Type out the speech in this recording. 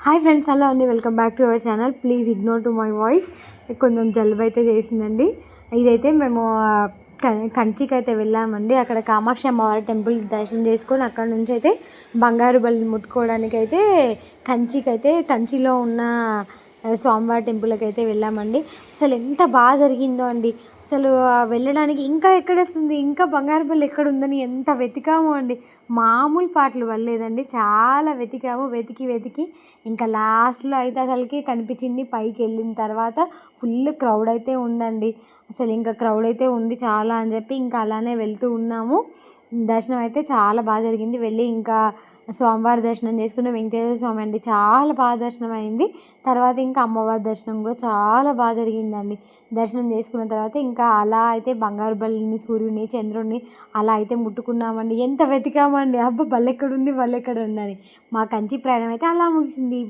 Hi friends, hello అండి. Welcome back to our channel. Please ignore to my voice. కొంచెం జలుబు అయితే చేసిందండి. ఇదైతే మేము కంచికి అయితే వెళ్ళామండి. అక్కడ కామాక్షి అమ్మవారి టెంపుల్ దర్శనం చేసుకొని అక్కడ నుంచి అయితే బంగారు బల్లి ముట్టుకోవడానికి అయితే కంచిలో ఉన్న స్వామివారి టెంపుల్కి అయితే వెళ్ళామండి. అసలు ఎంత బాగా జరిగిందో అండి. అసలు వెళ్ళడానికి ఇంకా ఎక్కడొస్తుంది, ఇంకా బంగారు బల్లి ఎక్కడ ఉందని ఎంత వెతికామో అండి. మామూలు పాటలు పడలేదండి. చాలా వెతికాము. వెతికి ఇంకా లాస్ట్లో అయితే అసలుకి కనిపించింది. పైకి వెళ్ళిన తర్వాత ఫుల్ క్రౌడ్ అయితే ఉందండి. అసలు ఇంకా క్రౌడ్ అయితే ఉంది చాలా అని చెప్పి ఇంకా అలానే వెళ్తూ ఉన్నాము. దర్శనం అయితే చాలా బాగా జరిగింది. వెళ్ళి ఇంకా స్వామివారి దర్శనం చేసుకున్న వెంకటేశ్వర స్వామి అండి, చాలా బాగా దర్శనం అయింది. తర్వాత ఇంకా అమ్మవారి దర్శనం కూడా చాలా బాగా జరిగిందండి. దర్శనం చేసుకున్న తర్వాత ఇంకా అలా అయితే బంగారు బల్లిని, సూర్యుడిని, చంద్రుడిని అలా అయితే ముట్టుకున్నామండి. ఎంత వెతికామండి, అబ్బా బల్లెక్కడ ఉంది ఉందని. మా కంచి ప్రయాణం అయితే అలా ముగిసింది.